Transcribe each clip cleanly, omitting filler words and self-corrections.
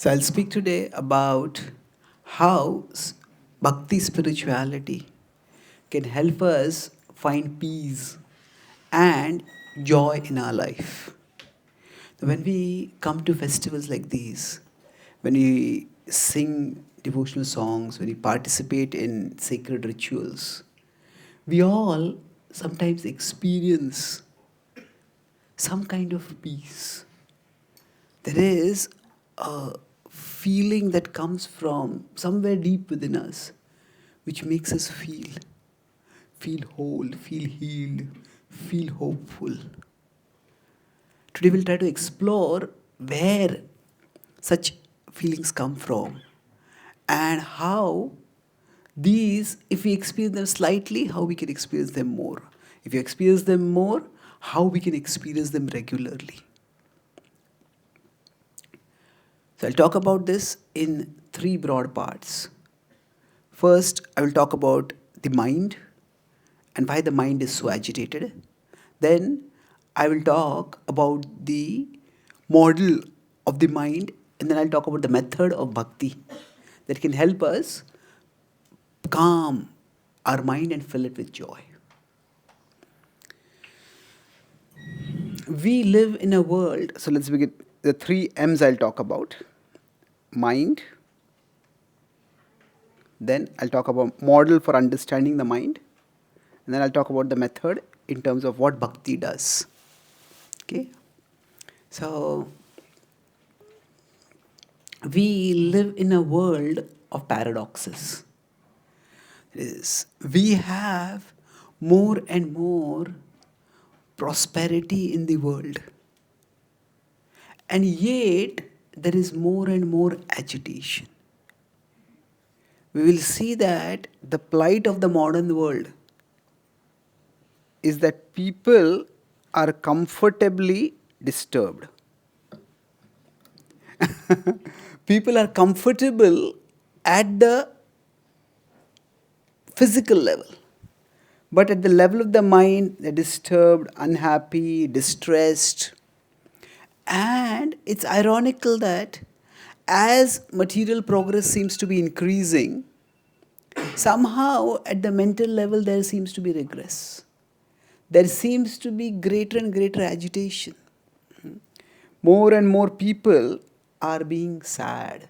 So I'll speak today about how bhakti spirituality can help us find peace and joy in our life. When we come to festivals like these, when we sing devotional songs, when we participate in sacred rituals, we all sometimes experience some kind of peace. There is a feeling that comes from somewhere deep within us, which makes us feel whole, feel healed, feel hopeful. Today we'll try to explore where such feelings come from and how these, if we experience them slightly, how we can experience them more. If you experience them more, how we can experience them regularly. So I'll talk about this in three broad parts. First, I will talk about the mind and why the mind is so agitated. Then, I will talk about the model of the mind, and then I'll talk about the method of bhakti that can help us calm our mind and fill it with joy. We live in a world, so let's begin. The three M's I'll talk about: mind, then I'll talk about model for understanding the mind, and then I'll talk about the method in terms of what bhakti does. Okay, so we live in a world of paradoxes. We have more and more prosperity in the world, and yet there is more and more agitation. We will see that the plight of the modern world is that people are comfortably disturbed. People are comfortable at the physical level, but at the level of the mind, they're disturbed, unhappy, distressed. And it's ironical that as material progress seems to be increasing, somehow at the mental level there seems to be regress. There seems to be greater and greater agitation. More and more people are being sad.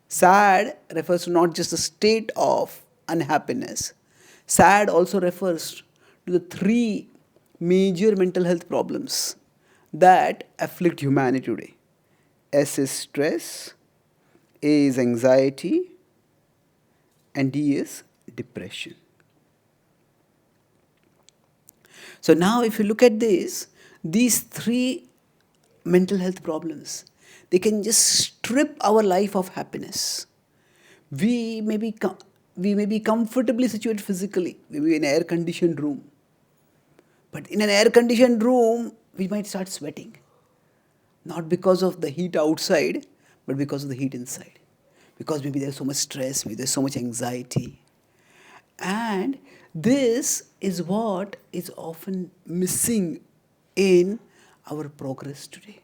Sad refers to not just a state of unhappiness. Sad also refers to the three major mental health problems that afflict humanity today. S is stress, A is anxiety, and D is depression. So now if you look at this, these three mental health problems, they can just strip our life of happiness. We may be comfortably situated physically, maybe in an air-conditioned room. But in an air-conditioned room, we might start sweating. Not because of the heat outside, but because of the heat inside. Because maybe there's so much stress, maybe there's so much anxiety. And this is what is often missing in our progress today.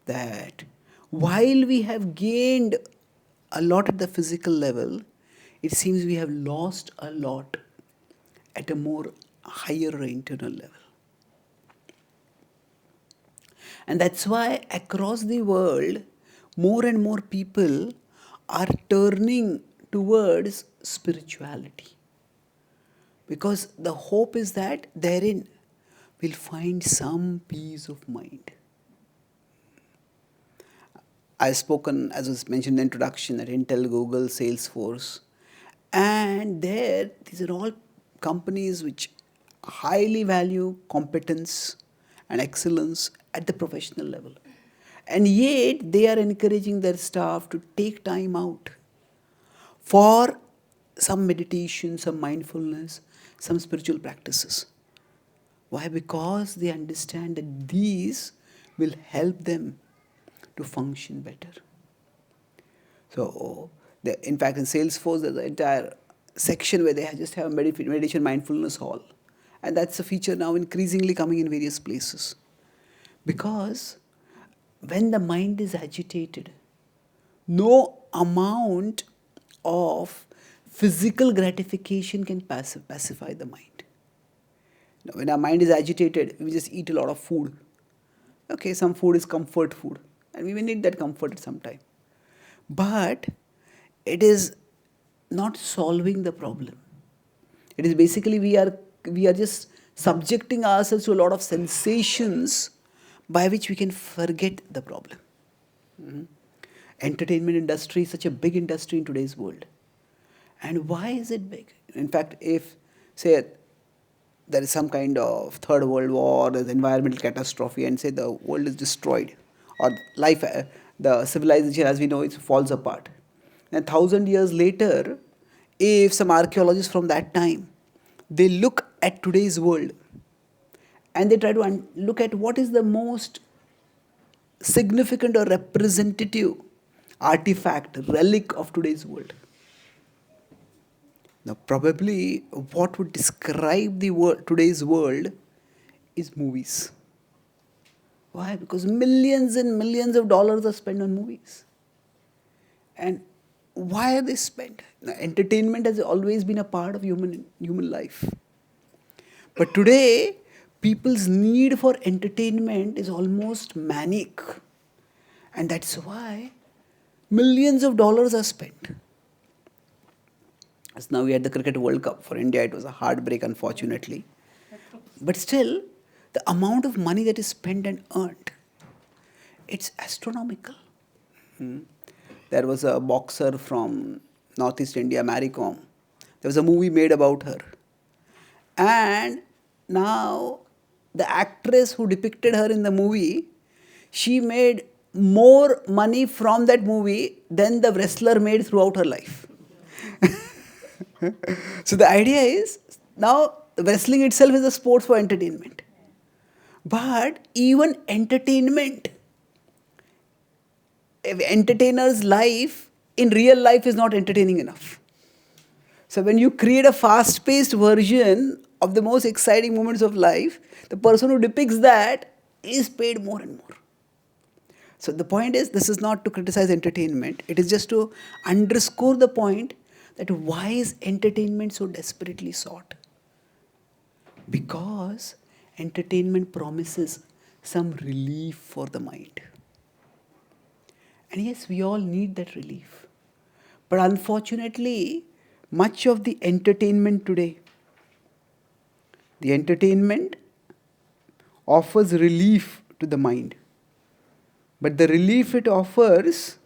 That while we have gained a lot at the physical level, it seems we have lost a lot at a more higher internal level. And that's why across the world, more and more people are turning towards spirituality. Because the hope is that therein we'll find some peace of mind. I've spoken, as was mentioned in the introduction, at Intel, Google, Salesforce. And there, these are all companies which highly value competence and excellence at the professional level. And yet, they are encouraging their staff to take time out for some meditation, some mindfulness, some spiritual practices. Why? Because they understand that these will help them to function better. So, in fact, in Salesforce, there's an entire section where they just have a meditation mindfulness hall. And that's a feature now increasingly coming in various places. Because when the mind is agitated, No amount of physical gratification can pacify the mind. Now, when our mind is agitated, we just eat a lot of food. Okay, some food is comfort food, and we may need that comfort at some time. But it is not solving the problem. It is basically we are just subjecting ourselves to a lot of sensations by which we can forget the problem. Mhm. Entertainment industry is such a big industry in today's world. And why is it big? In fact, if say there is some kind of third world war, there's environmental catastrophe, and say the world is destroyed, or life, the civilization as we know it falls apart. And 1,000 years later, if some archaeologists from that time, they look at today's world and they try to look at what is the most significant or representative artifact, relic of today's world. Now, probably what would describe the world, today's world, is movies. Why? Because millions and millions of dollars are spent on movies. And why are they spent? Now, entertainment has always been a part of human life. But today, people's need for entertainment is almost manic. And that's why millions of dollars are spent. As now we had the Cricket World Cup. For India, it was a heartbreak, unfortunately. But still, the amount of money that is spent and earned, it's astronomical. Hmm. There was a boxer from Northeast India, Mary Kom. There was a movie made about her. And now, the actress who depicted her in the movie, she made more money from that movie than the wrestler made throughout her life. So the idea is, now wrestling itself is a sport for entertainment. But even entertainment, if entertainer's life in real life is not entertaining enough. So when you create a fast-paced version of the most exciting moments of life, the person who depicts that is paid more and more. So the point is, this is not to criticize entertainment. It is just to underscore the point that why is entertainment so desperately sought? Because entertainment promises some relief for the mind. And yes, we all need that relief. But unfortunately, much of the entertainment today, the entertainment offers relief to the mind. But the relief it offers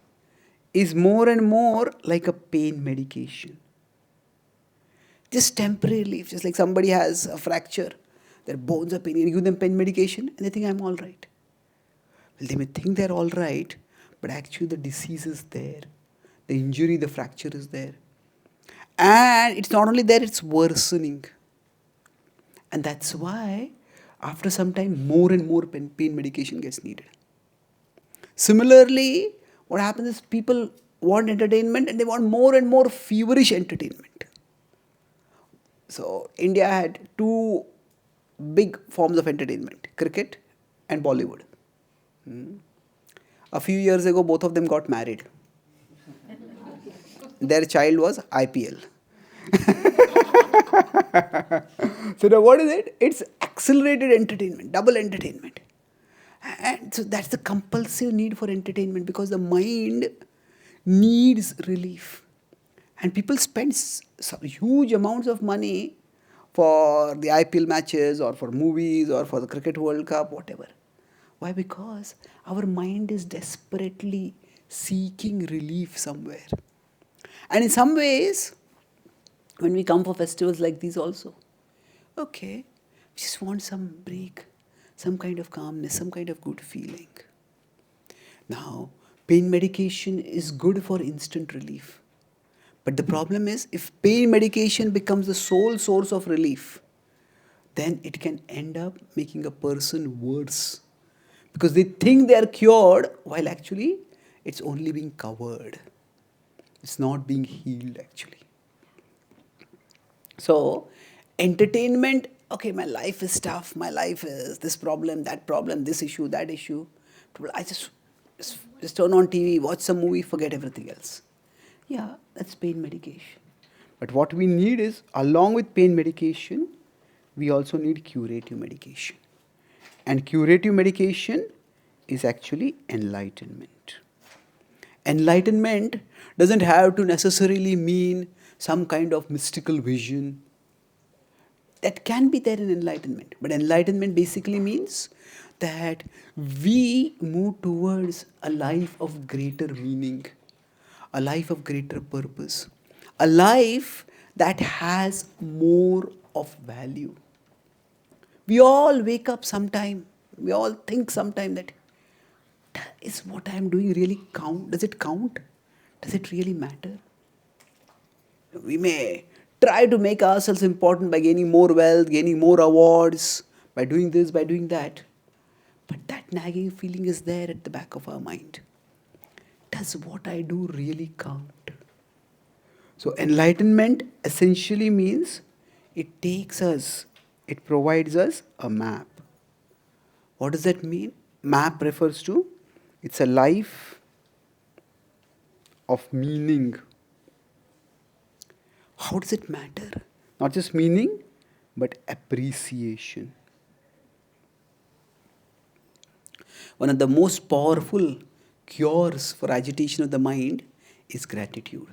is more and more like a pain medication. Just temporary relief, just like somebody has a fracture, their bones are paining, you give them pain medication and they think I'm all right. Well, they may think they're all right, but actually the disease is there. The injury, the fracture is there. And it's not only there, it's worsening. And that's why after some time more and more pain medication gets needed. Similarly, what happens is people want entertainment and they want more and more feverish entertainment. So India had two big forms of entertainment, cricket and Bollywood. A few years ago, both of them got married. Their child was IPL. So now what is it? It's accelerated entertainment, double entertainment. And so that's the compulsive need for entertainment because the mind needs relief. And people spend some huge amounts of money for the IPL matches or for movies or for the Cricket World Cup, whatever. Why? Because our mind is desperately seeking relief somewhere. And in some ways, when we come for festivals like these also, okay, we just want some break, some kind of calmness, some kind of good feeling. Now, pain medication is good for instant relief. But the problem is, if pain medication becomes the sole source of relief, then it can end up making a person worse. Because they think they are cured, while actually it's only being covered. It's not being healed actually. So, entertainment, okay, my life is tough, my life is this problem, this issue, that issue. Just turn on TV, watch some movie, forget everything else. Yeah, that's pain medication. But what we need is, along with pain medication, we also need curative medication. And curative medication is actually enlightenment. Enlightenment doesn't have to necessarily mean some kind of mystical vision. That can be there in enlightenment. But enlightenment basically means that we move towards a life of greater meaning, a life of greater purpose, a life that has more of value. We all wake up sometime, we all think sometime that, is what I am doing really count? Does it count? Does it really matter? We may try to make ourselves important by gaining more wealth, gaining more awards, by doing this, by doing that. But that nagging feeling is there at the back of our mind. Does what I do really count? So enlightenment essentially means it takes us, it provides us a map. What does that mean? Map refers to, it's a life of meaning. How does it matter? Not just meaning, but appreciation. One of the most powerful cures for agitation of the mind is gratitude.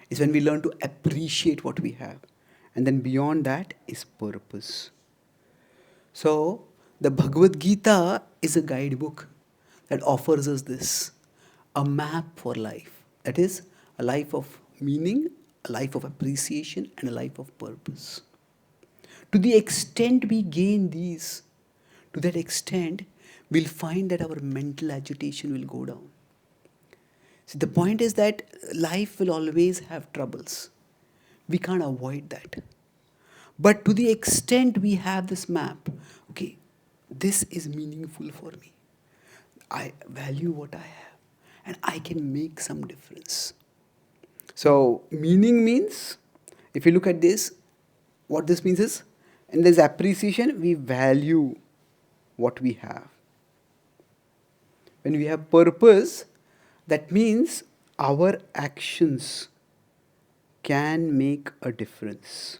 It's when we learn to appreciate what we have. And then beyond that is purpose. So, the Bhagavad-Gita is a guidebook that offers us this, a map for life. That is, a life of meaning, a life of appreciation, and a life of purpose. To the extent we gain these, to that extent, we'll find that our mental agitation will go down. See, the point is that life will always have troubles. We can't avoid that. But to the extent we have this map, okay, this is meaningful for me. I value what I have, and I can make some difference. So, meaning means, if you look at this, what this means is, in this appreciation, we value what we have. When we have purpose, that means our actions can make a difference.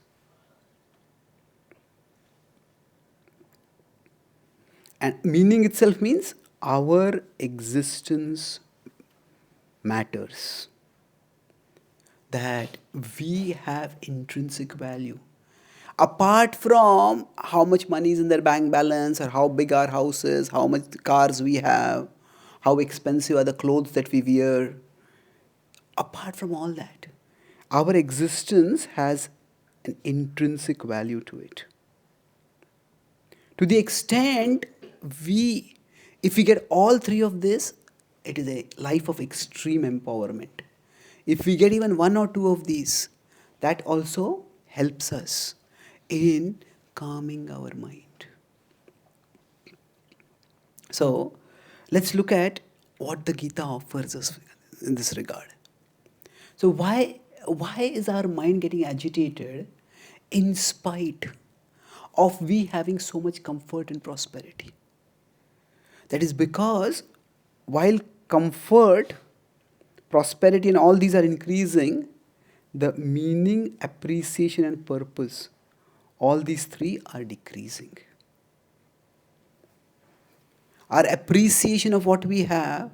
And meaning itself means our existence matters. That we have intrinsic value. Apart from how much money is in their bank balance, or how big our house is, how much cars we have, how expensive are the clothes that we wear, apart from all that, our existence has an intrinsic value to it. To the extent if we get all three of this, it is a life of extreme empowerment. If we get even one or two of these, that also helps us in calming our mind. So, let's look at what the Gita offers us in this regard. So, why is our mind getting agitated in spite of we having so much comfort and prosperity? That is because while comfort, prosperity and all these are increasing, the meaning, appreciation and purpose, all these three are decreasing. Our appreciation of what we have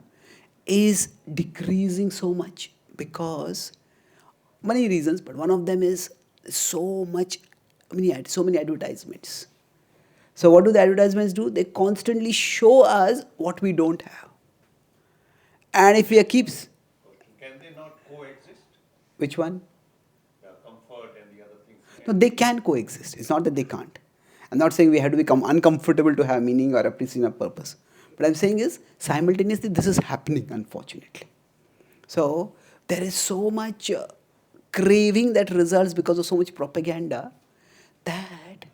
is decreasing so much because many reasons, but one of them is so many advertisements. So what do the advertisements do? They constantly show us what we don't have. And if we keeps... Can they not coexist? Which one? The comfort and the other things. No, they can coexist. It's not that they can't. I'm not saying we have to become uncomfortable to have meaning or appreciation of purpose. But I'm saying is, simultaneously this is happening, unfortunately. So there is so much craving that results because of so much propaganda that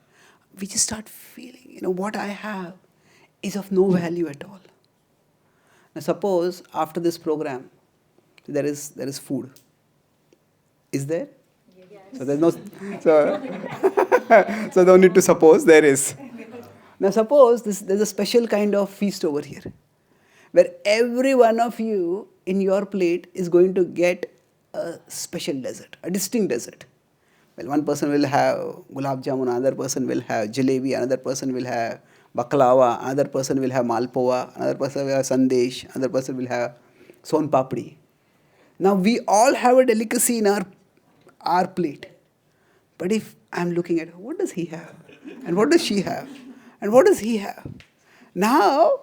we just start feeling, what I have is of no value at all. Now suppose after this program, there is food. Is there? Yes. So there's no, so no need to suppose, there is. Now suppose there's a special kind of feast over here. where every one of you in your plate is going to get a special dessert, a distinct dessert. Well, one person will have gulab jamun, another person will have jalebi, another person will have baklava, another person will have malpova, another person will have sandesh, another person will have son papdi. Now we all have a delicacy in our plate. But if I'm looking at what does he have? And what does she have? And what does he have? Now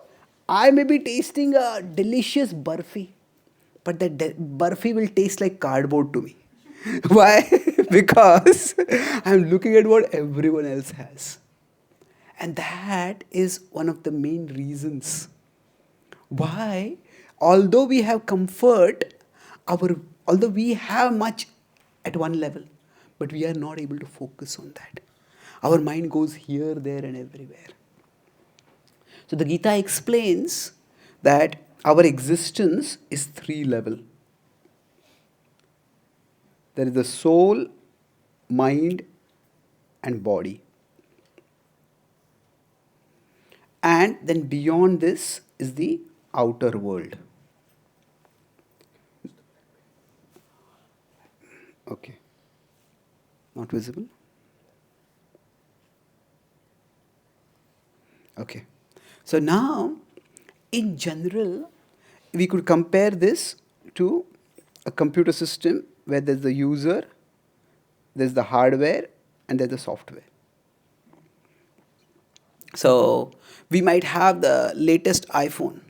I may be tasting a delicious barfi, but that barfi will taste like cardboard to me. Why? Because I'm looking at what everyone else has. And that is one of the main reasons why, although we have comfort, although we have much at one level, but we are not able to focus on that. Our mind goes here, there, and everywhere. So the Gita explains that our existence is three level. There is the soul, mind, and body. And then beyond this is the outer world. Okay. Not visible? Okay. So now, in general, we could compare this to a computer system where there's the user, there's the hardware, and there's the software. So we might have the latest iPhone,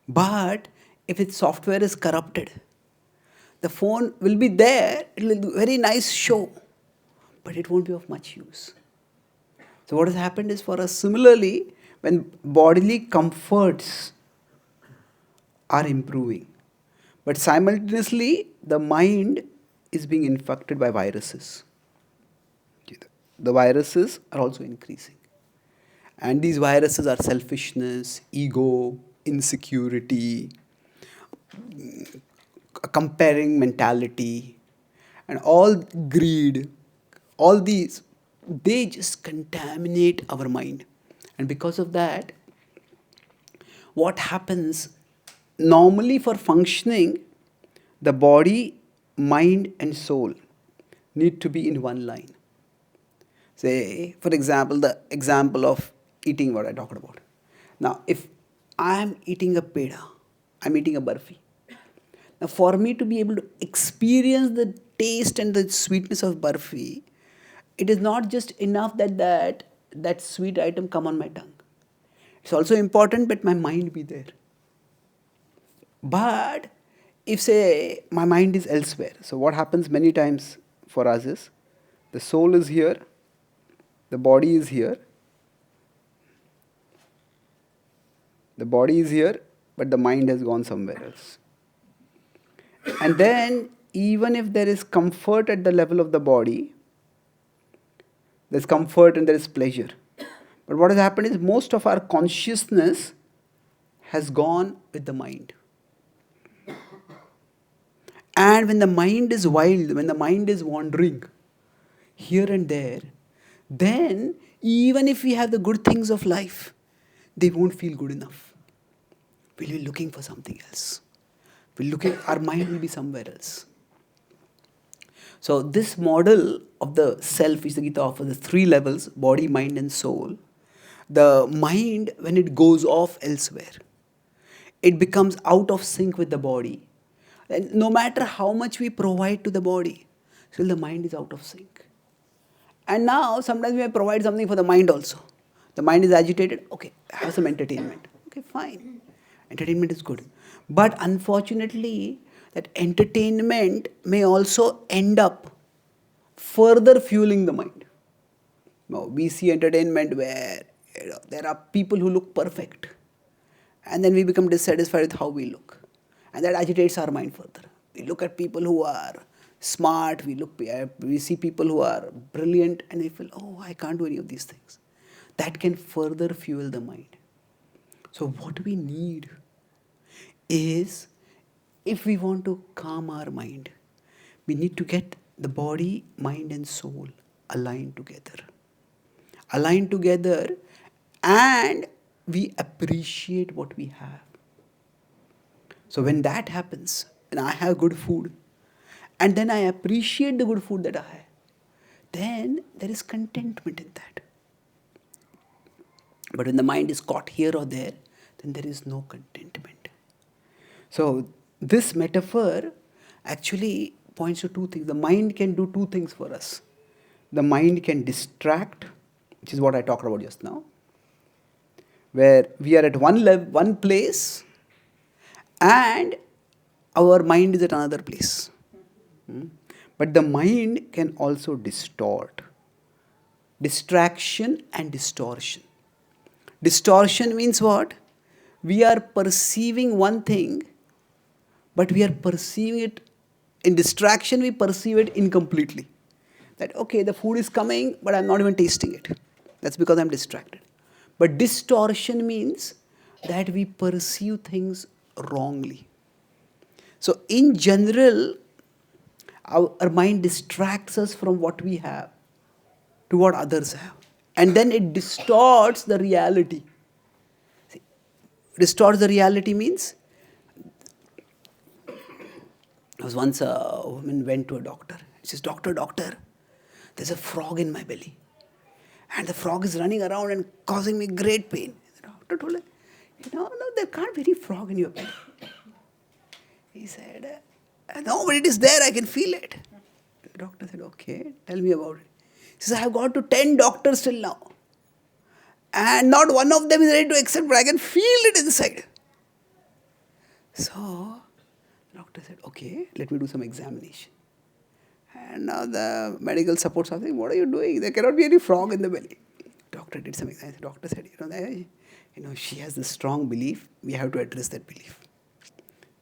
but if its software is corrupted, the phone will be there, it will be very nice show, but it won't be of much use. So what has happened is for us similarly, when bodily comforts are improving, but simultaneously the mind is being infected by viruses. The viruses are also increasing. And these viruses are selfishness, ego, insecurity, comparing mentality, and all greed. All these, they just contaminate our mind. And because of that, what happens normally for functioning, the body, mind, and soul need to be in one line. Say, for example, the example of eating what I talked about. Now, if I am eating a peda, I'm eating a barfi. Now, for me to be able to experience the taste and the sweetness of barfi, it is not just enough that sweet item come on my tongue. It's also important that my mind be there. But if say my mind is elsewhere, so what happens many times for us is the soul is here, the body is here, but the mind has gone somewhere else. And then even if there is comfort at the level of the body, there's comfort and there is pleasure. But what has happened is most of our consciousness has gone with the mind. And when the mind is wild, when the mind is wandering here and there, then even if we have the good things of life, they won't feel good enough. We'll be looking for something else. Our mind will be somewhere else. So this model of the self, which the Gita offers, the three levels, body, mind, and soul. The mind, when it goes off elsewhere, it becomes out of sync with the body. And no matter how much we provide to the body, still the mind is out of sync. And now sometimes we may provide something for the mind also. The mind is agitated, okay, have some entertainment. Okay, fine. Entertainment is good. But unfortunately, that entertainment may also end up further fueling the mind. Now, we see entertainment where there are people who look perfect, and then we become dissatisfied with how we look, and that agitates our mind further. We look at people who are smart, we see people who are brilliant, and we feel, oh, I can't do any of these things. That can further fuel the mind. So what we need is, if we want to calm our mind, we need to get the body, mind, and soul aligned together. Aligned together, and we appreciate what we have. So when that happens, and I have good food, and then I appreciate the good food that I have, then there is contentment in that. But when the mind is caught here or there, then there is no contentment. So this metaphor actually points to two things. The mind can do two things for us. The mind can distract, which is what I talked about just now, where we are at one place and our mind is at another place. But the mind can also distort. Distraction and distortion. Distortion means what? We are perceiving one thing, but we are perceiving it in distraction, we perceive it incompletely. That, okay, the food is coming, but I'm not even tasting it. That's because I'm distracted. But distortion means that we perceive things wrongly. So, in general, our mind distracts us from what we have to what others have. And then it distorts the reality. See, distorts the reality means, there was once a woman went to a doctor. She says, doctor, there's a frog in my belly. And the frog is running around and causing me great pain. The doctor told her, no, there can't be any frog in your belly. He said, no, but it is there, I can feel it. The doctor said, okay, tell me about it. He says, I have gone to 10 doctors till now. And not one of them is ready to accept, but I can feel it inside. So, the doctor said, okay, let me do some examination. And now the medical support staff saying, what are you doing? There cannot be any frog in the belly. Doctor did some examination. Doctor said, she has this strong belief. We have to address that belief.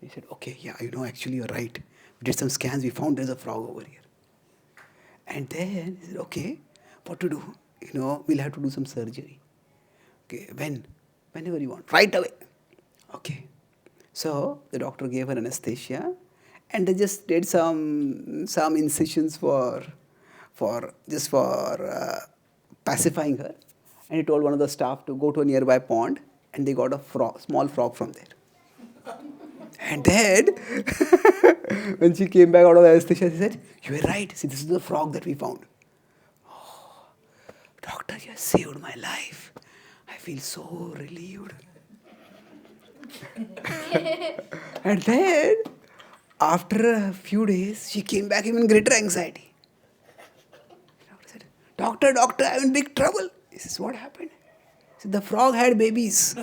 He said, okay, yeah, actually you're right. We did some scans. We found there's a frog over here. And then he said, okay, what to do? We'll have to do some surgery. Okay, whenever you want, right away. Okay. So the doctor gave her anesthesia, and they just did some incisions for pacifying her. And he told one of the staff to go to a nearby pond, and they got a small frog from there. And then, when she came back out of the anesthesia, she said, you were right. See, this is the frog that we found. Oh, doctor, you have saved my life. I feel so relieved. And then, after a few days, she came back in greater anxiety. The doctor said, doctor, I'm in big trouble. He says, what happened? He said, the frog had babies.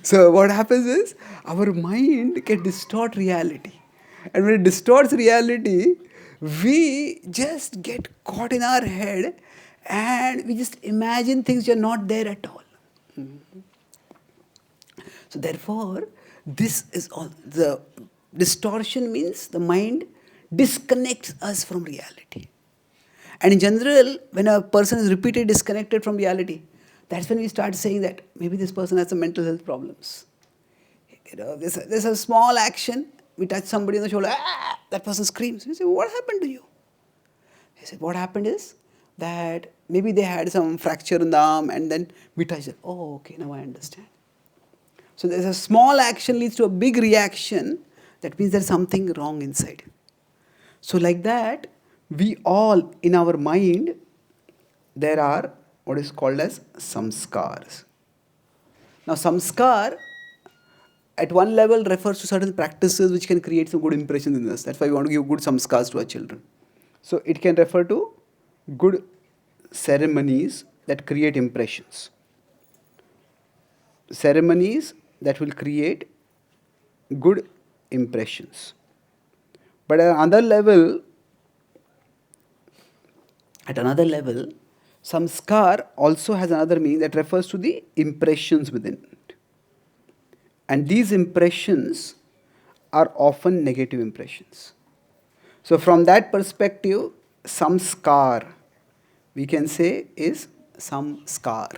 So what happens is, our mind can distort reality. And when it distorts reality, we just get caught in our head and we just imagine things which are not there at all. So therefore, this is all. The distortion means the mind disconnects us from reality. And in general, when a person is repeatedly disconnected from reality, that's when we start saying that maybe this person has some mental health problems. There's a small action, we touch somebody on the shoulder, that person screams. We say, what happened to you? He said, what happened is that maybe they had some fracture in the arm and then we touched it. Oh, okay, now I understand. So there's a small action leads to a big reaction. That means there's something wrong inside. So like that, we all, in our mind, there are what is called as samskars. Now samskar, at one level, refers to certain practices which can create some good impressions in us. That's why we want to give good samskars to our children. So it can refer to good ceremonies that create impressions. Ceremonies that will create good impressions. But at another level, samskar also has another meaning that refers to the impressions within it. And these impressions are often negative impressions. So from that perspective, samskar, we can say, is some scar.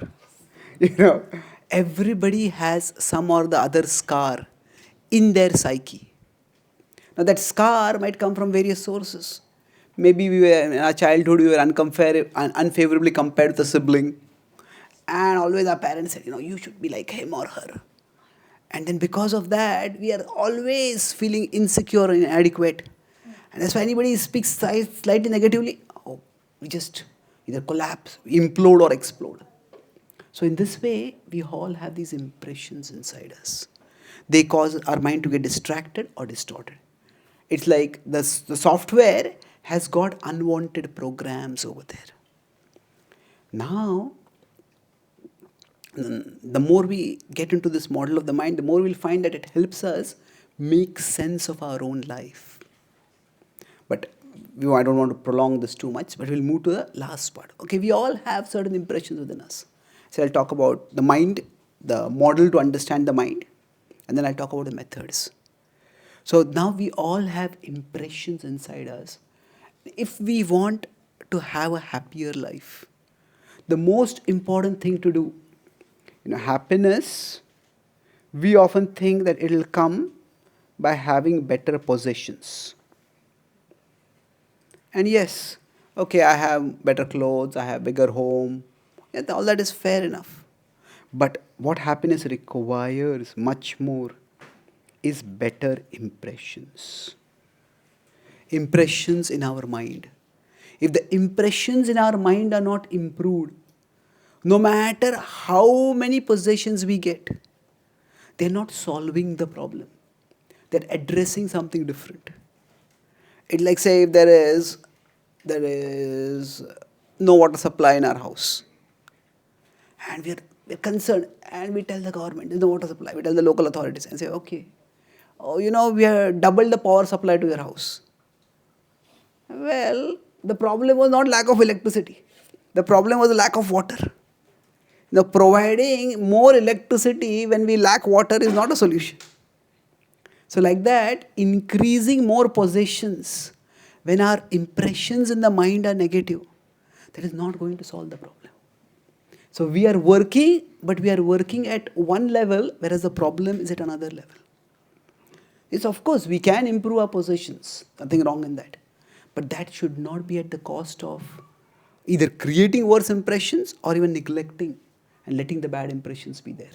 Everybody has some or the other scar in their psyche. Now that scar might come from various sources. Maybe we were in our childhood, we were unfavorably compared with a sibling. And always our parents said, you should be like him or her. And then because of that, we are always feeling insecure and inadequate. And that's why anybody speaks slightly negatively, oh, we just either collapse, implode, or explode. So in this way, we all have these impressions inside us. They cause our mind to get distracted or distorted. It's like the software has got unwanted programs over there. Now, the more we get into this model of the mind, the more we'll find that it helps us make sense of our own life. But I don't want to prolong this too much, but we'll move to the last part. Okay, we all have certain impressions within us. So I'll talk about the mind, the model to understand the mind, and then I'll talk about the methods. So now we all have impressions inside us. If we want to have a happier life, the most important thing to do, happiness, we often think that it'll come by having better possessions. And yes, okay, I have better clothes, I have bigger home. Yeah, all that is fair enough. But what happiness requires much more is better impressions. Impressions in our mind. If the impressions in our mind are not improved, no matter how many possessions we get, they're not solving the problem. They're addressing something different. It's like, say, if there is no water supply in our house, and we're concerned, and we tell the government there's no water supply. We tell the local authorities and say, okay, oh, we have doubled the power supply to your house. Well, the problem was not lack of electricity. The problem was the lack of water. Providing more electricity when we lack water is not a solution. So like that, increasing more possessions when our impressions in the mind are negative, that is not going to solve the problem. So we are working, but we are working at one level, whereas the problem is at another level. It's, of course, we can improve our possessions, nothing wrong in that. But that should not be at the cost of either creating worse impressions or even neglecting and letting the bad impressions be there.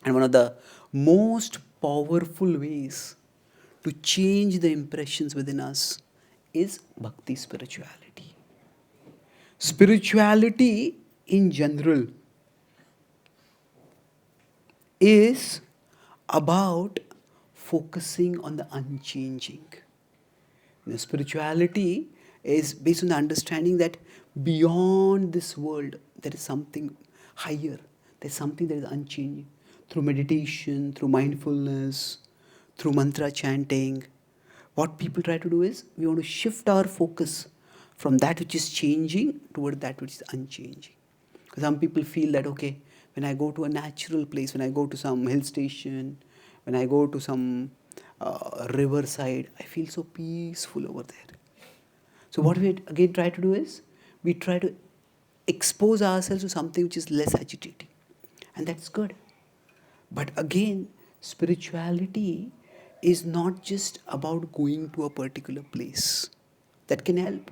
And one of the most powerful ways to change the impressions within us is bhakti spirituality. Spirituality in general is about focusing on the unchanging. Spirituality is based on the understanding that beyond this world there is something higher, there's something that is unchanging. Through meditation, through mindfulness, through mantra chanting, what people try to do is we want to shift our focus from that which is changing toward that which is unchanging. Because some people feel that, okay, when I go to a natural place, when I go to some hill station, when I go to some riverside, I feel so peaceful over there. So what we again try to do is we try to expose ourselves to something which is less agitating. And that's good. But again, spirituality is not just about going to a particular place. That can help.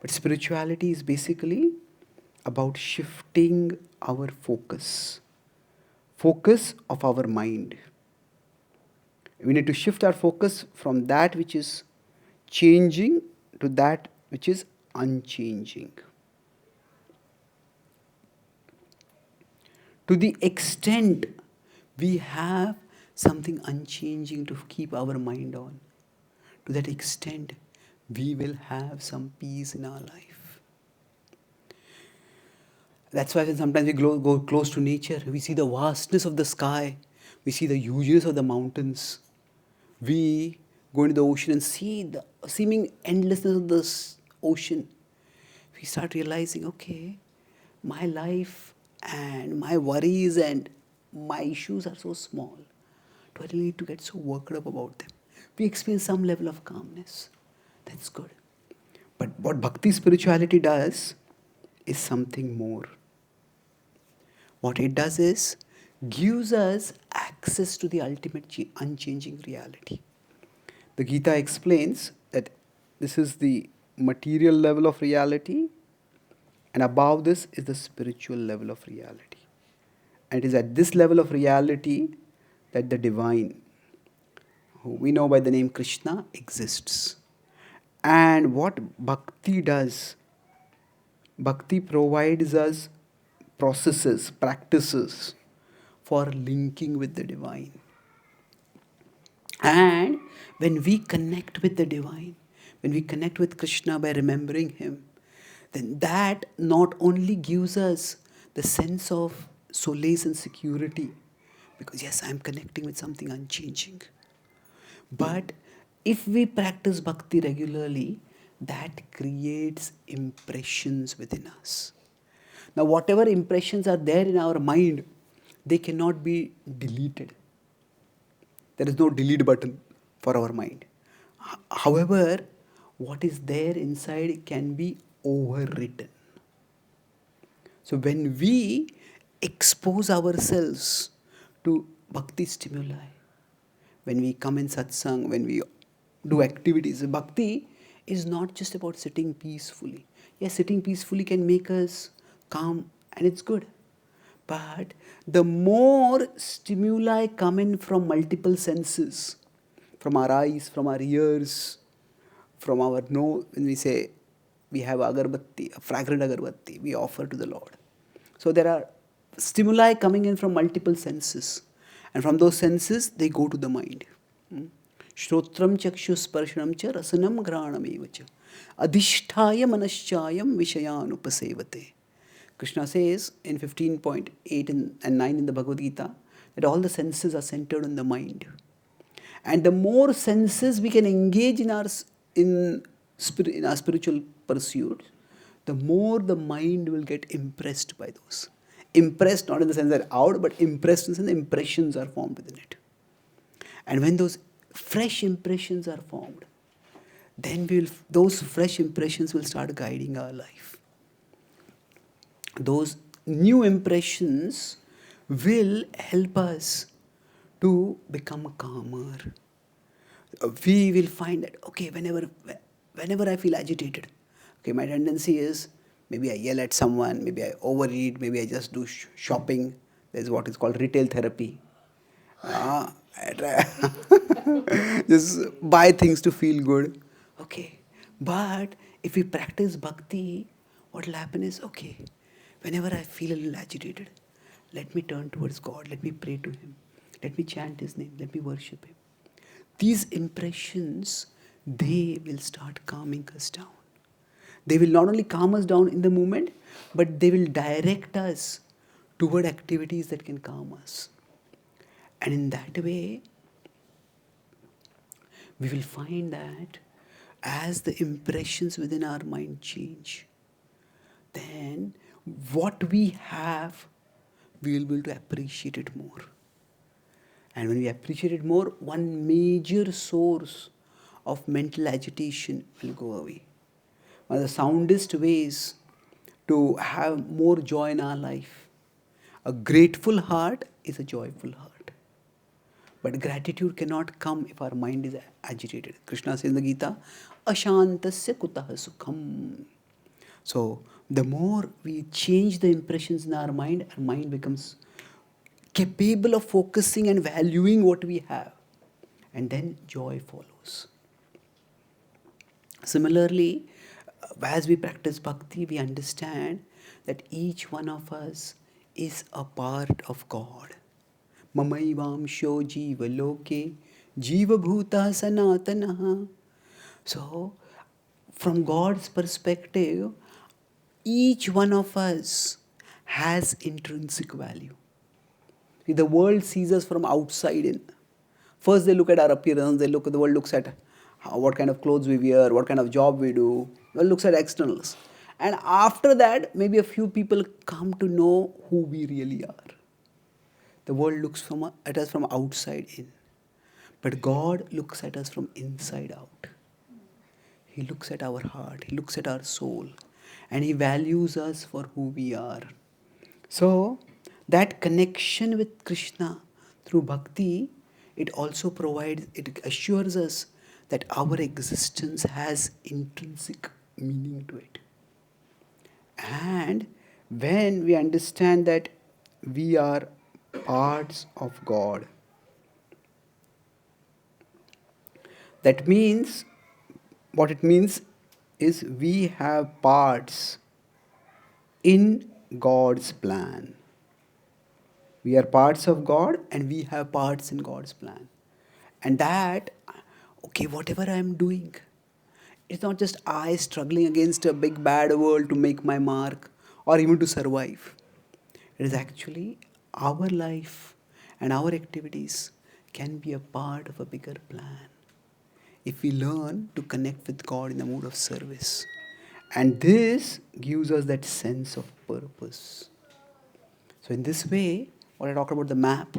But spirituality is basically about shifting our focus of our mind. We need to shift our focus from that which is changing to that which is unchanging. To the extent we have something unchanging to keep our mind on, to that extent we will have some peace in our life. That's why when sometimes we go close to nature, we see the vastness of the sky, we see the hugeness of the mountains. We go into the ocean and see the seeming endlessness of this ocean. We start realizing, okay, my life and my worries and my issues are so small. Do I really need to get so worked up about them? We experience some level of calmness. That's good. But what bhakti spirituality does is something more. What it does is gives us access to the ultimate unchanging reality. The Gita explains that this is the material level of reality, and above this is the spiritual level of reality. And it is at this level of reality that the divine, who we know by the name Krishna, exists. And what bhakti does, bhakti provides us processes, practices for linking with the divine. And when we connect with the divine, when we connect with Krishna by remembering him, then that not only gives us the sense of solace and security, because yes, I'm connecting with something unchanging. But if we practice bhakti regularly, that creates impressions within us. Now, whatever impressions are there in our mind, they cannot be deleted. There is no delete button for our mind. However, what is there inside can be overwritten. So when we expose ourselves to bhakti stimuli, when we come in satsang, when we do activities, bhakti is not just about sitting peacefully. Yes, sitting peacefully can make us calm and it's good. But the more stimuli come in from multiple senses, from our eyes, from our ears, from our nose, when we say we have agarbatti, a fragrant agarbatti, we offer to the Lord. So there are stimuli coming in from multiple senses. And from those senses, they go to the mind. Shrotram chakshusparshanam cha rasanam granam cha adhisthaya manaschayam vishayanupasevate. Krishna says in 15.8 and 9 in the Bhagavad-Gita that all the senses are centered on the mind. And the more senses we can engage in in our spiritual pursuit, the more the mind will get impressed by those. Impressed not in the sense that out, but impressed in the sense the impressions are formed within it. And when those fresh impressions are formed, then those fresh impressions will start guiding our life. Those new impressions will help us to become calmer. We will find that, okay, whenever I feel agitated, okay, my tendency is maybe I yell at someone, maybe I overeat, maybe I just do shopping. There's what is called retail therapy. I try just buy things to feel good. Okay, but if we practice bhakti, what will happen is, okay, whenever I feel a little agitated, let me turn towards God, let me pray to Him, let me chant His name, let me worship Him. These impressions, they will start calming us down. They will not only calm us down in the moment, but they will direct us toward activities that can calm us. And in that way, we will find that as the impressions within our mind change, then what we have, we will be able to appreciate it more. And when we appreciate it more, one major source of mental agitation will go away. One of the soundest ways to have more joy in our life. A grateful heart is a joyful heart. But gratitude cannot come if our mind is agitated. Krishna says in the Gita, Ashantasya kutaha sukham. So, the more we change the impressions in our mind becomes capable of focusing and valuing what we have. And then joy follows. Similarly, as we practice bhakti, we understand that each one of us is a part of God. Mamaivamsho jiva loke jiva bhuta sanatanaha. So, from God's perspective, each one of us has intrinsic value. See, the world sees us from outside in. First, they look at our appearance. The world looks at what kind of clothes we wear, what kind of job we do. The world looks at externals, and after that, maybe a few people come to know who we really are. The world looks at us from outside in, but God looks at us from inside out. He looks at our heart. He looks at our soul, and He values us for who we are. So, that connection with Krishna through bhakti, it also assures us that our existence has intrinsic meaning to it. And when we understand that we are parts of God, that means, what it means is we have parts in God's plan. We are parts of God and we have parts in God's plan. And that, okay, whatever I am doing, it's not just I struggling against a big bad world to make my mark or even to survive. It is actually our life and our activities can be a part of a bigger plan if we learn to connect with God in the mood of service. And this gives us that sense of purpose. So, in this way, what I talked about the map,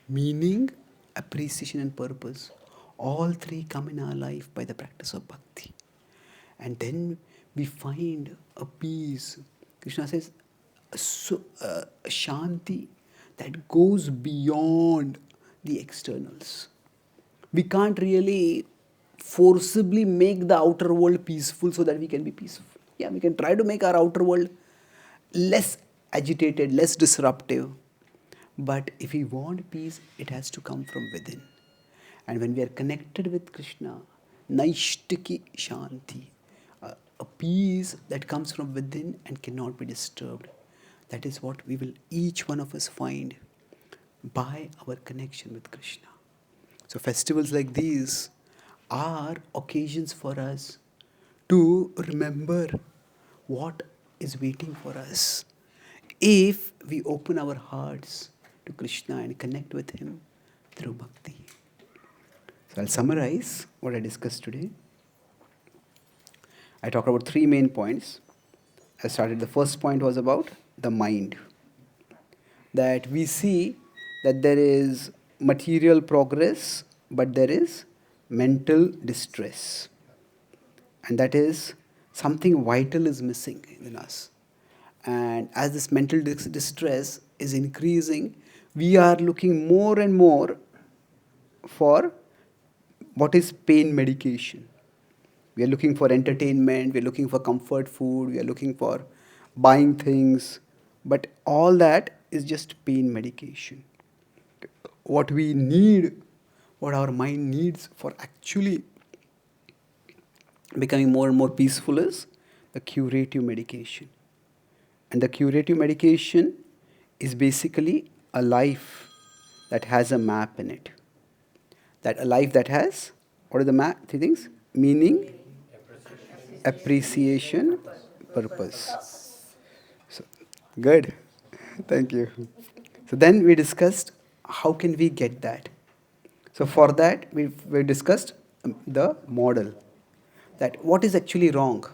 meaning, appreciation, and purpose, all three come in our life by the practice of bhakti. And then we find a peace. Krishna says, a shanti that goes beyond the externals. We can't really forcibly make the outer world peaceful so that we can be peaceful. Yeah, we can try to make our outer world less agitated, less disruptive. But if we want peace, it has to come from within. And when we are connected with Krishna, Naishtiki Shanti, a peace that comes from within and cannot be disturbed. That is what we will, each one of us, find by our connection with Krishna. So festivals like these are occasions for us to remember what is waiting for us if we open our hearts to Krishna and connect with Him through bhakti. So I'll summarize what I discussed today. I talked about three main points. The first point was about the mind. That we see that there is material progress, but there is mental distress. And that is something vital is missing in us. And as this mental distress is increasing, we are looking more and more for what is pain medication. We are looking for entertainment, we are looking for comfort food, we are looking for buying things, but all that is just pain medication. What we need, what our mind needs for actually becoming more and more peaceful is the curative medication. And the curative medication is basically a life that has a map in it. That a life that has, what are the map? Three things: meaning, appreciation, purpose. So, good. Thank you. So then we discussed how can we get that. So for that we discussed the model, that what is actually wrong.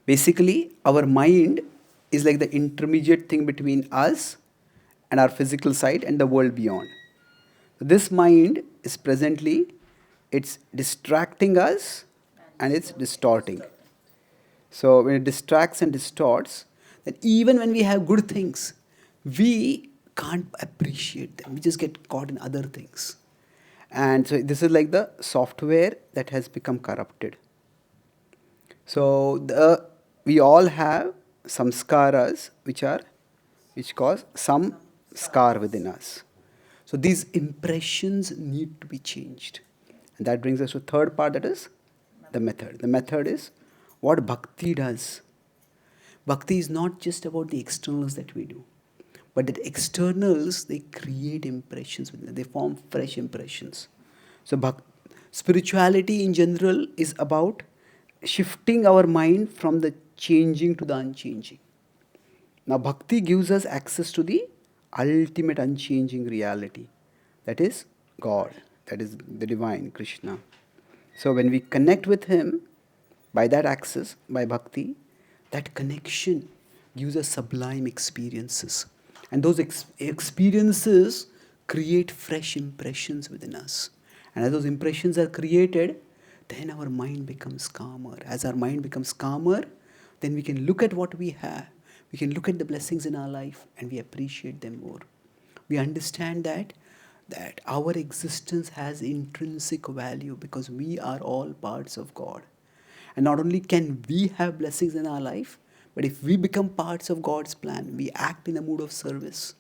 Basically, our mind is like the intermediate thing between us and our physical side and the world beyond. This mind is presently, it's distracting us and it's distorting. So when it distracts and distorts, then even when we have good things, we can't appreciate them. We just get caught in other things. And so this is like the software that has become corrupted. So we all have samskaras which cause some scar within us. So these impressions need to be changed. And that brings us to third part, that is the method. The method is what bhakti does. Bhakti is not just about the externals that we do, but that externals, they create impressions within us. They form fresh impressions. So spirituality in general is about shifting our mind from the changing to the unchanging. Now bhakti gives us access to the ultimate unchanging reality. That is God. That is the divine Krishna. So when we connect with Him by that access, by bhakti, that connection gives us sublime experiences. And those experiences create fresh impressions within us. And as those impressions are created, then our mind becomes calmer. As our mind becomes calmer, then we can look at what we have. We can look at the blessings in our life and we appreciate them more. We understand that that our existence has intrinsic value because we are all parts of God. And not only can we have blessings in our life, but if we become parts of God's plan, we act in a mood of service,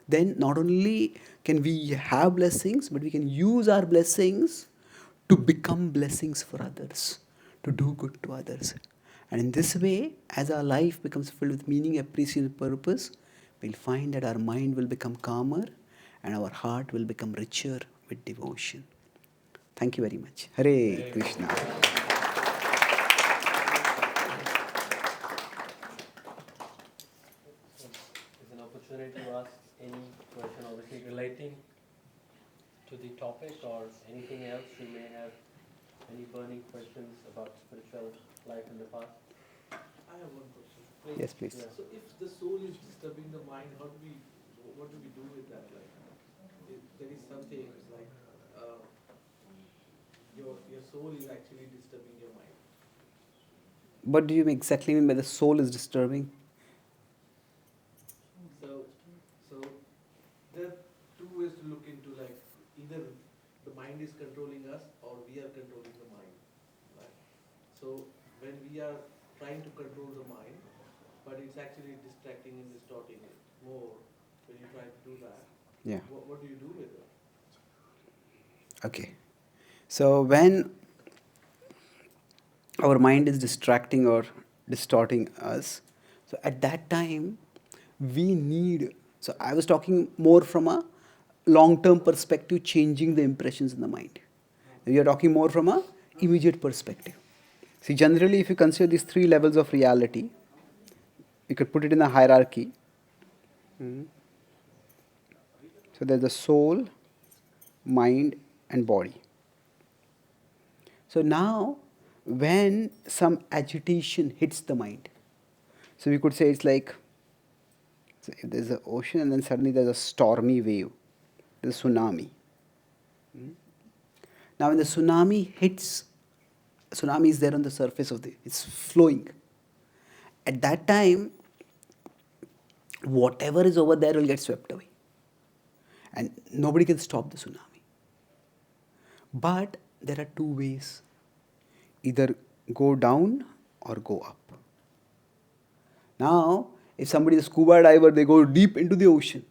then not only can we have blessings, but we can use our blessings to become blessings for others, to do good to others. And in this way, as our life becomes filled with meaning, appreciation, and purpose, we'll find that our mind will become calmer and our heart will become richer with devotion. Thank you very much. Hare Krishna. Is an opportunity to ask any question, obviously relating to the topic or anything else you may have, any burning questions about spiritual life in the past. I have one question. Yes, please. Yeah. So if the soul is disturbing the mind, what do we do with that? Like, if there is something like your soul is actually disturbing your mind. What do you exactly mean by the soul is disturbing? So there are two ways to look into, like, either the mind is controlling us or we are controlling the mind. Right? So when we are trying to control the mind, but it's actually distracting and distorting it more when you try to do that. Yeah. What do you do with it? Okay. So when our mind is distracting or distorting us, so at that time we need, so I was talking more from a long-term perspective, changing the impressions in the mind. We are talking more from a immediate perspective. See, generally if you consider these three levels of reality, you could put it in a hierarchy. So there's the soul, mind, and body. So now, when some agitation hits the mind, so we could say it's like, so if there's an ocean and then suddenly there's a stormy wave, there's a tsunami. Now when the tsunami hits, tsunami is there on the surface of it's flowing. At that time, whatever is over there will get swept away. And nobody can stop the tsunami. But there are two ways. Either go down or go up. Now, if somebody is a scuba diver, they go deep into the ocean.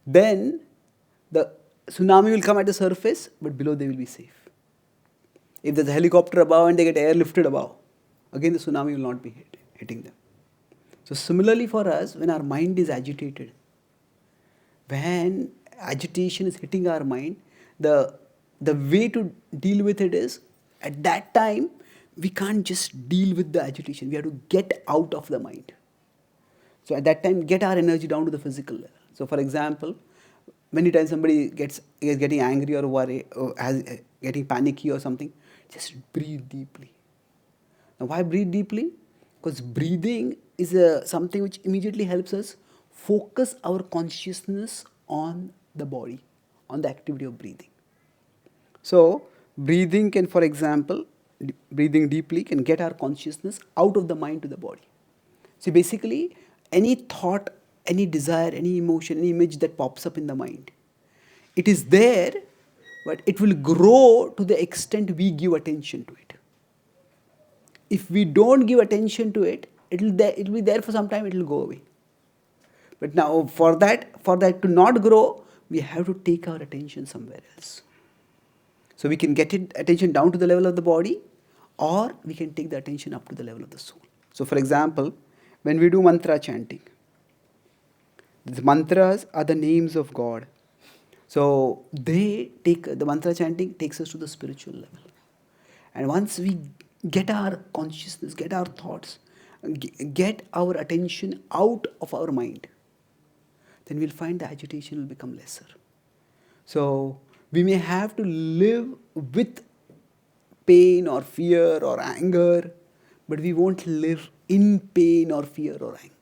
Then the tsunami will come at the surface, but below they will be safe. If there's a helicopter above and they get airlifted above, again the tsunami will not be hitting them. So similarly for us, when our mind is agitated, when agitation is hitting our mind, the way to deal with it is, at that time, we can't just deal with the agitation. We have to get out of the mind. So at that time, get our energy down to the physical level. So for example, many times somebody is getting angry or worried or getting panicky or something, just breathe deeply. Now why breathe deeply? Because breathing is something which immediately helps us focus our consciousness on the body, on the activity of breathing. So breathing can, for example, breathing deeply can get our consciousness out of the mind to the body. See, basically, any thought, any desire, any emotion, any image that pops up in the mind, it is there, but it will grow to the extent we give attention to it. If we don't give attention to it, it will be there for some time, it will go away. But now for that to not grow, we have to take our attention somewhere else. So we can get attention down to the level of the body, or we can take the attention up to the level of the soul. So for example, when we do mantra chanting, the mantras are the names of God. So the mantra chanting takes us to the spiritual level. And once we get our consciousness, get our thoughts, get our attention out of our mind, then we'll find the agitation will become lesser. So we may have to live with pain or fear or anger, but we won't live in pain or fear or anger.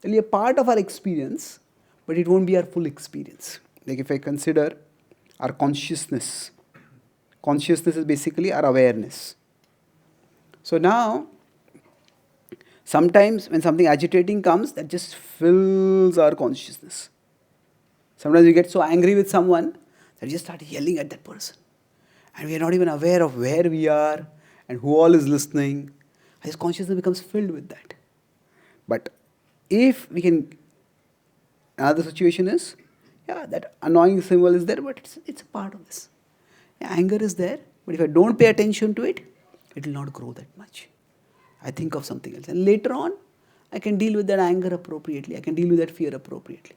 It'll be a part of our experience, but it won't be our full experience. Like if I consider our consciousness is basically our awareness. So now, sometimes when something agitating comes, that just fills our consciousness. Sometimes we get so angry with someone that we just start yelling at that person. And we are not even aware of where we are and who all is listening. His consciousness becomes filled with that. But if we can, another situation is, yeah, that annoying symbol is there, but it's a part of this. Yeah, anger is there, but if I don't pay attention to it, it will not grow that much. I think of something else. And later on, I can deal with that anger appropriately. I can deal with that fear appropriately.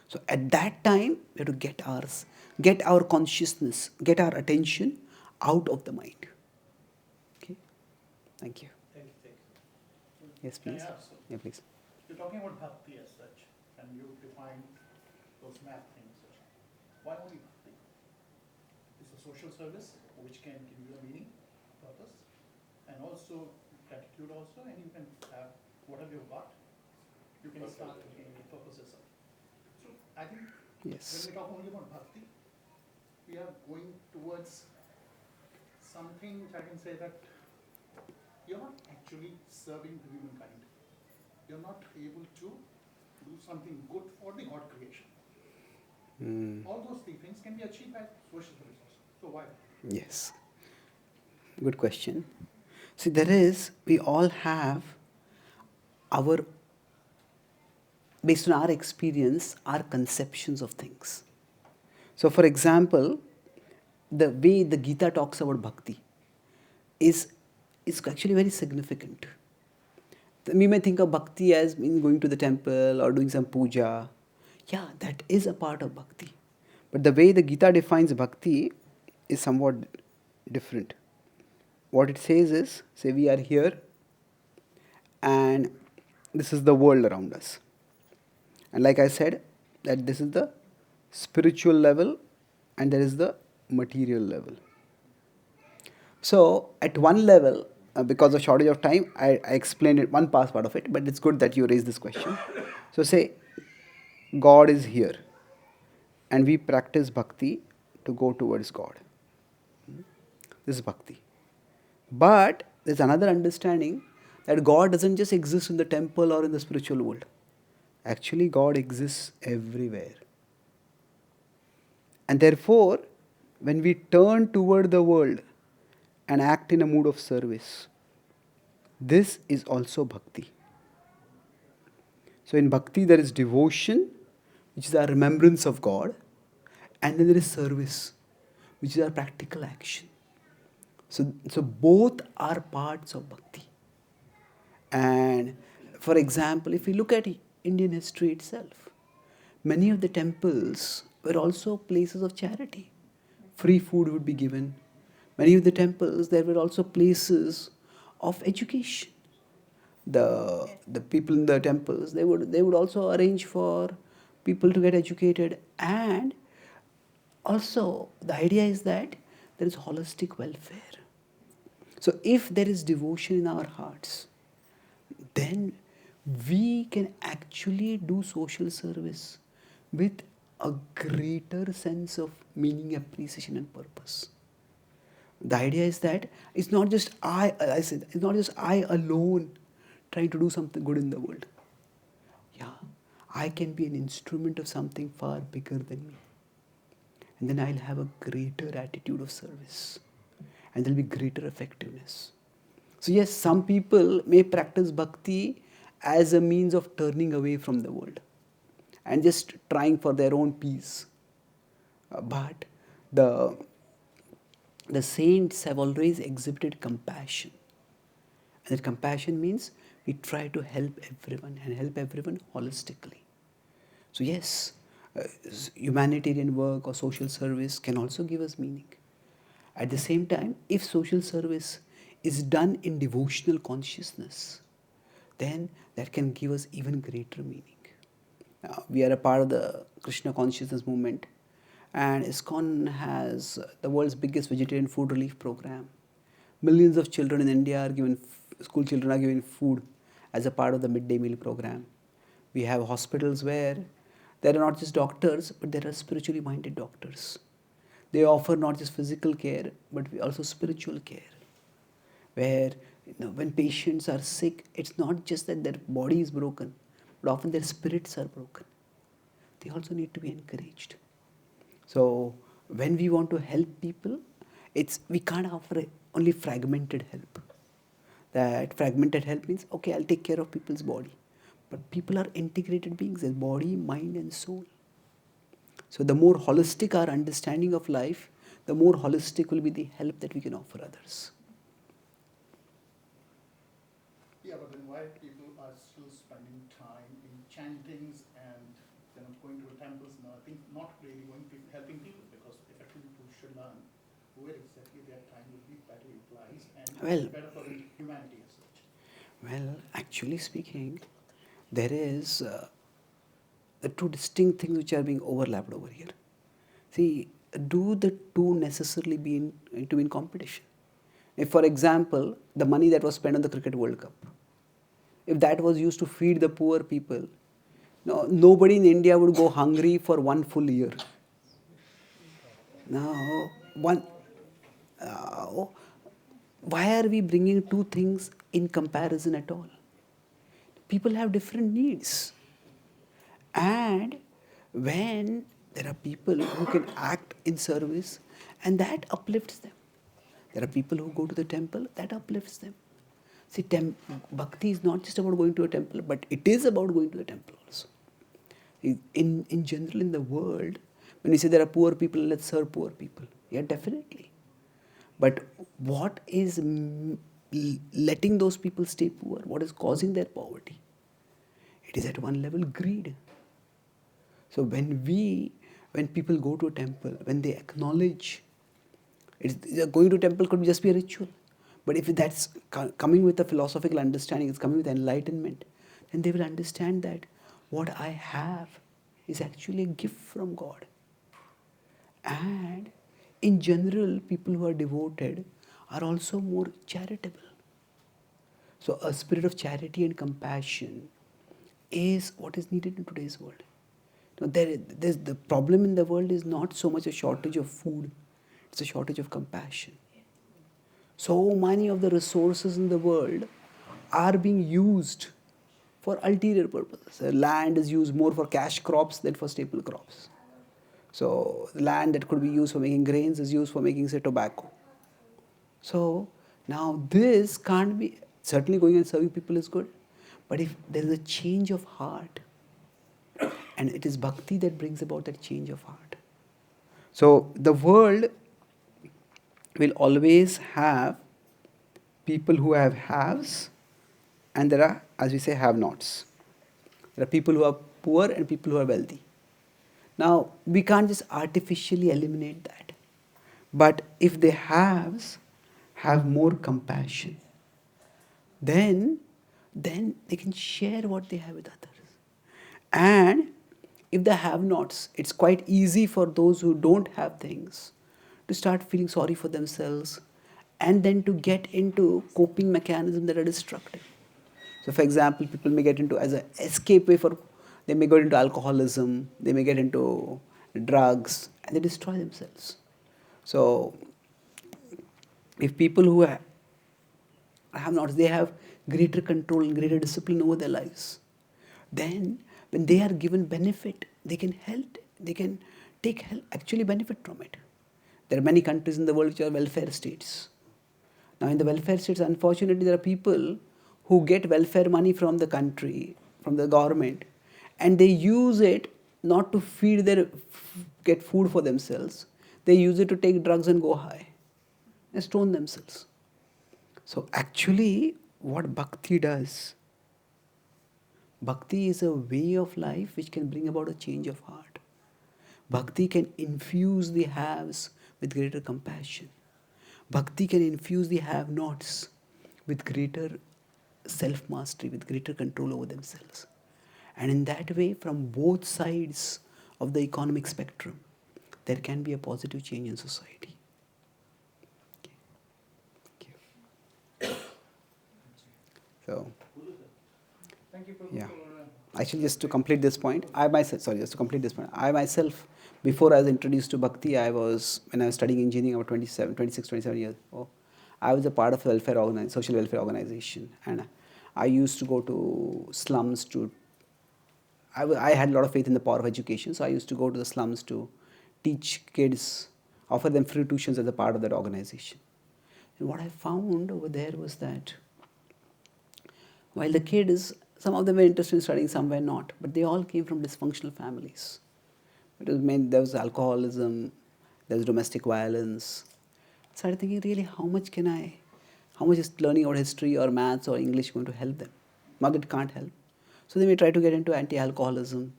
So at that time, we have to get our consciousness, get our attention out of the mind. Okay? Thank you. Thank you, thank you. Yes, Can I please. ask? Yeah, please. You're talking about bhakti as such, and you define those math things. Why only bhakti? It's a social service which can give you a meaning, purpose, and also gratitude also, and you can have whatever you've got, you can start looking at the purposes of. So I think Yes. when we talk only about bhakti, we are going towards something which I can say that you're not actually serving the humankind. You're not able to do something good for the God creation. All those three things can be achieved by social services. So why? Yes. Good question. See, we all have our, based on our experience, our conceptions of things. So, for example, the way the Gita talks about bhakti is actually very significant. We may think of bhakti as going to the temple or doing some puja. Yeah, that is a part of bhakti. But the way the Gita defines bhakti is somewhat different. What it says is, say we are here and this is the world around us. And like I said, that this is the spiritual level and there is the material level. So at one level, because of shortage of time, I explained it one part of it, but it's good that you raised this question. So say God is here and we practice bhakti to go towards God. This is bhakti. But there's another understanding that God doesn't just exist in the temple or in the spiritual world. Actually, God exists everywhere. And therefore, when we turn toward the world and act in a mood of service, this is also bhakti. So in bhakti there is devotion, which is our remembrance of God, and then there is service, which is our practical action. So both are parts of bhakti. And for example, if we look at Indian history itself, many of the temples were also places of charity. Free food would be given. Many of the temples, there were also places of education. The people in the temples, they would also arrange for people to get educated, and also the idea is that there is holistic welfare. So if there is devotion in our hearts, then we can actually do social service with a greater sense of meaning, appreciation, and purpose. The idea is that it's not just it's not just I alone trying to do something good in the world. Yeah, I can be an instrument of something far bigger than me. And then I'll have a greater attitude of service. And there'll be greater effectiveness. So yes, some people may practice bhakti as a means of turning away from the world and just trying for their own peace. But the saints have always exhibited compassion. And that compassion means we try to help everyone and help everyone holistically. So yes, humanitarian work or social service can also give us meaning. At the same time, if social service is done in devotional consciousness, then that can give us even greater meaning. We are a part of the Krishna consciousness movement, and ISKCON has the world's biggest vegetarian food relief program. Millions of children in India are given, school children are given food as a part of the midday meal program. We have hospitals where there are not just doctors, but there are spiritually minded doctors. They offer not just physical care, but also spiritual care. Where when patients are sick, it's not just that their body is broken, but often their spirits are broken. they also need to be encouraged. So when we want to help people, we can't offer only fragmented help. That fragmented help means, okay, I'll take care of people's body. But people are integrated beings, their body, mind and soul. So the more holistic our understanding of life, the more holistic will be the help that we can offer others. Yeah, but then why people are still spending time in chantings and going to temples and I think not really helping people, because effectively people should learn where exactly their time will be better utilized and better for the humanity as such. Well, actually speaking, there is the two distinct things which are being overlapped over here. See, do the two necessarily to be in competition? If, for example, the money that was spent on the Cricket World Cup, if that was used to feed the poor people, no, nobody in India would go hungry for one full year. Now, uh, why are we bringing two things in comparison at all? People have different needs. And when there are people who can act in service, and that uplifts them. There are people who go to the temple, that uplifts them. See, bhakti is not just about going to a temple, but it is about going to the temple also. In general, in the world, when we say there are poor people, let's serve poor people. Yeah, definitely. But what is letting those people stay poor? What is causing their poverty? It is at one level greed. So when people go to a temple, when they acknowledge, going to a temple could just be a ritual. But if that's coming with a philosophical understanding, it's coming with enlightenment, then they will understand that what I have is actually a gift from God. And in general, people who are devoted are also more charitable. So a spirit of charity and compassion is what is needed in today's world. Now, there's the problem in the world is not so much a shortage of food, it's a shortage of compassion. So many of the resources in the world are being used for ulterior purposes. Land is used more for cash crops than for staple crops. So the land that could be used for making grains is used for making, say, tobacco. So now this can't be, certainly going and serving people is good, but if there is a change of heart, and it is bhakti that brings about that change of heart. So the world will always have people who have haves, and there are, as we say, have-nots. There are people who are poor and people who are wealthy. Now, we can't just artificially eliminate that. But if the haves have more compassion, then they can share what they have with others. And if they have nots, it's quite easy for those who don't have things to start feeling sorry for themselves and then to get into coping mechanisms that are destructive. So, for example, people may get into, as an escape way for, they may go into alcoholism, they may get into drugs, and they destroy themselves. So, if people who have not, they have greater control and greater discipline over their lives, then when they are given benefit, they can help, they can take help, actually benefit from it. There are many countries in the world which are welfare states. Now, in the welfare states, unfortunately, there are people who get welfare money from the country, from the government, and they use it not to get food for themselves. They use it to take drugs and go high. They stone themselves. So actually, what bhakti does, bhakti is a way of life which can bring about a change of heart. Bhakti can infuse the haves with greater compassion. Bhakti can infuse the have-nots with greater self-mastery, with greater control over themselves. And in that way, from both sides of the economic spectrum, there can be a positive change in society. Okay. Thank you. So, Thank you, Prabhu, yeah. for Actually, just to complete this point, I myself, before I was introduced to bhakti, when I was studying engineering, about 26, 27 years ago, I was a part of a social welfare organization. And I used to go to slums I had a lot of faith in the power of education, so I used to go to the slums to teach kids, offer them free tuitions as a part of that organization. And what I found over there was that while the kids, some of them were interested in studying, some were not, but they all came from dysfunctional families. There was alcoholism, there was domestic violence. I started thinking, really, how much is learning about history or maths or English going to help them? Not that it can't help. So then we tried to get into anti-alcoholism,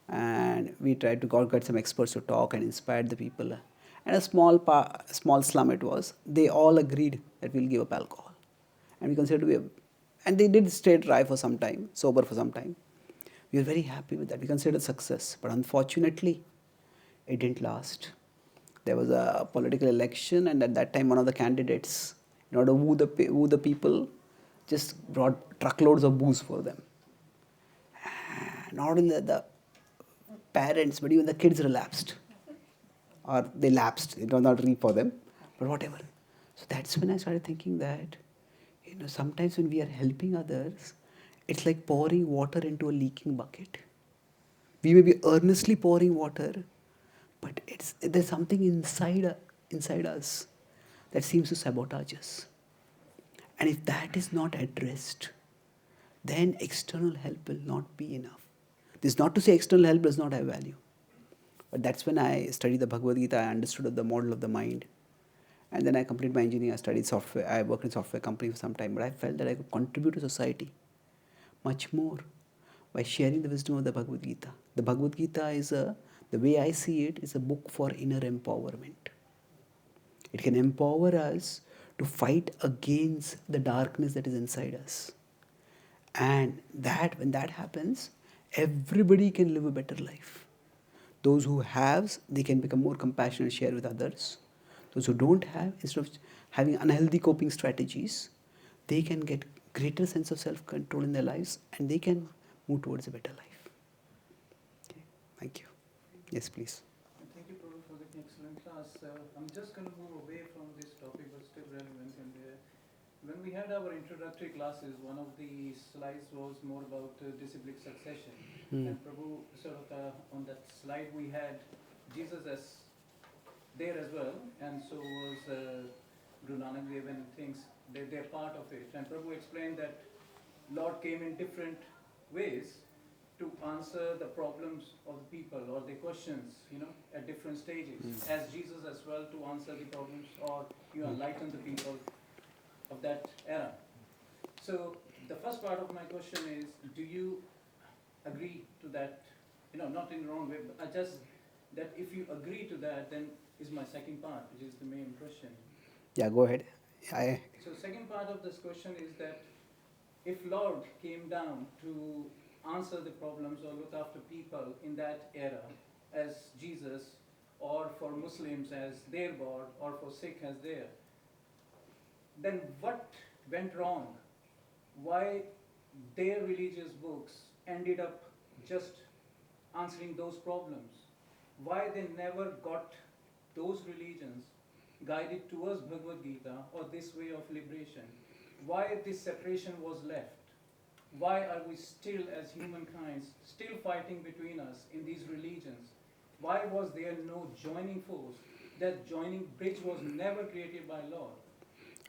and we tried to get some experts to talk and inspire the people. And a small slum it was. They all agreed that we'll give up alcohol, and we considered and they did stay dry for some time, sober for some time. We were very happy with that. We considered success, but unfortunately, it didn't last. There was a political election, and at that time, one of the candidates, in order to woo the people, just brought truckloads of booze for them. Not only the parents, but even the kids relapsed, or they lapsed. It was not really for them, but whatever. So that's when I started thinking that, sometimes when we are helping others, it's like pouring water into a leaking bucket. We may be earnestly pouring water, but there's something inside us that seems to sabotage us. And if that is not addressed, then external help will not be enough. This is not to say external help does not have value. But that's when I studied the Bhagavad-Gita, I understood the model of the mind. And then I completed my engineering, I studied software, I worked in a software company for some time, but I felt that I could contribute to society much more by sharing the wisdom of the Bhagavad-Gita. The Bhagavad-Gita the way I see it, is a book for inner empowerment. It can empower us to fight against the darkness that is inside us. And when that happens, everybody can live a better life. Those who have, they can become more compassionate and share with others. Those who don't have, instead of having unhealthy coping strategies, they can get greater sense of self-control in their lives, and they can move towards a better life. Okay. Thank you. Yes, please. Thank you, Prabhu, for the excellent class. I'm just going to move away from this topic, but still relevant. And when we had our introductory classes, one of the slides was more about disciplic succession. And Prabhu, sort of on that slide we had Jesus as there as well, and so was Guru Nanak Dev and things. They're part of it. And Prabhu explained that Lord came in different ways to answer the problems of the people or the questions, at different stages. As Jesus as well to answer the problems or enlighten the people of that era. So the first part of my question is, do you agree to that? Not in the wrong way, but that if you agree to that, then is my second part, which is the main question. Yeah, go ahead. So second part of this question is that if Lord came down to answer the problems or look after people in that era as Jesus, or for Muslims as their God, or for Sikh as their, then what went wrong? Why their religious books ended up just answering those problems? Why they never got those religions guided towards Bhagavad-Gita or this way of liberation? Why this separation was left? Why are we still, as humankind, still fighting between us in these religions? Why was there no joining force? That joining bridge was never created by Lord.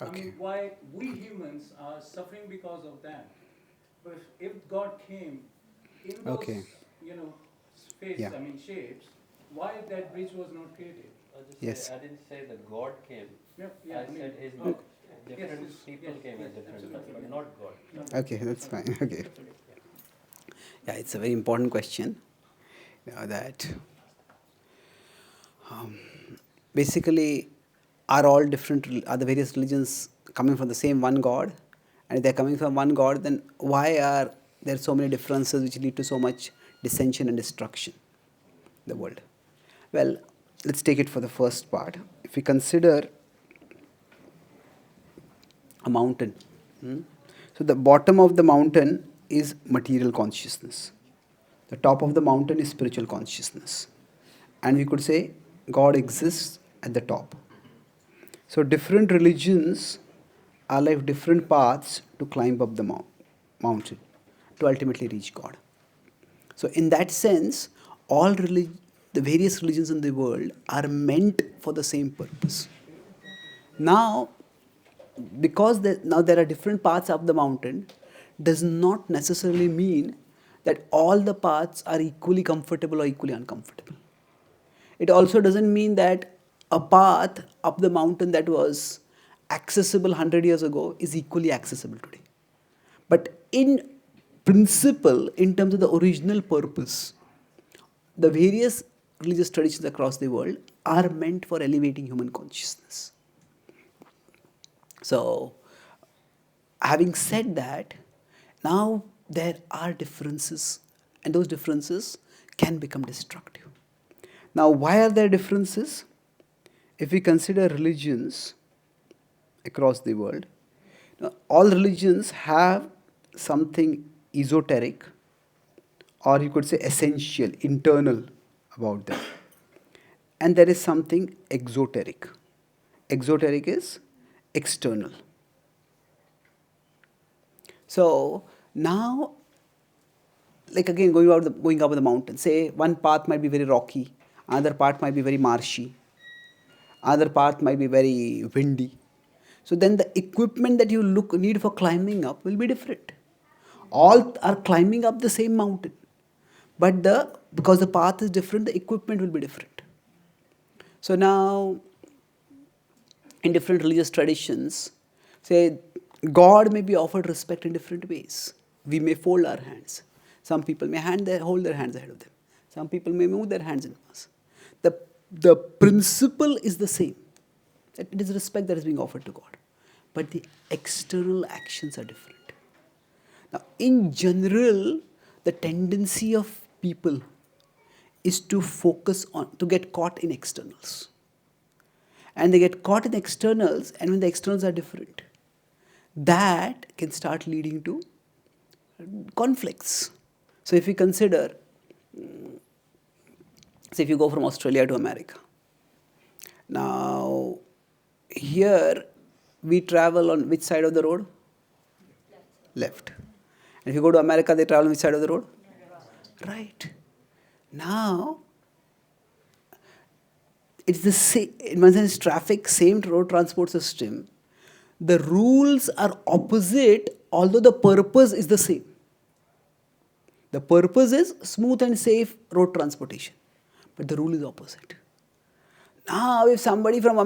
Okay. I mean, why we humans are suffering because of that? But if God came in those, Okay. space, shapes, why that bridge was not created? Yes. I didn't say that God came. Yeah, I said different people came at different times, but not God. Okay, that's fine. Okay. Yeah, it's a very important question. That basically, are the various religions coming from the same one God? And if they're coming from one God, then why are there so many differences which lead to so much dissension and destruction in the world? Well, let's take it for the first part. If we consider a mountain, so the bottom of the mountain is material consciousness. The top of the mountain is spiritual consciousness. And we could say God exists at the top. So different religions are like different paths to climb up the mountain to ultimately reach God. So, in that sense, the various religions in the world are meant for the same purpose. Now, because now there are different paths up the mountain, does not necessarily mean that all the paths are equally comfortable or equally uncomfortable. It also doesn't mean that a path up the mountain that was accessible 100 years ago is equally accessible today. But in principle, in terms of the original purpose, the various religious traditions across the world are meant for elevating human consciousness. So, having said that, now there are differences, and those differences can become destructive. Now, why are there differences? If we consider religions across the world, all religions have something esoteric, or you could say essential, internal about them. And there is something exoteric. Exoteric is external. So now, like again, going up the mountain, say one path might be very rocky, another part might be very marshy, other path might be very windy. So then the equipment that you need for climbing up will be different. All are climbing up the same mountain, but because the path is different, the equipment will be different. So now, in different religious traditions, say God may be offered respect in different ways. We may fold our hands. Some people may hold their hands ahead of them. Some people may move their hands in mass. The principle is the same. That it is respect that is being offered to God. But the external actions are different. Now, in general, the tendency of people is to to get caught in externals. And they get caught in externals, and when the externals are different, that can start leading to conflicts. So if you consider, say if you go from Australia to America, now here we travel on which side of the road? Left. And if you go to America, they travel on which side of the road? Right. Now, it's the same, in one sense, traffic, same road transport system. The rules are opposite, although the purpose is the same. The purpose is smooth and safe road transportation, but the rule is opposite. Now, if somebody from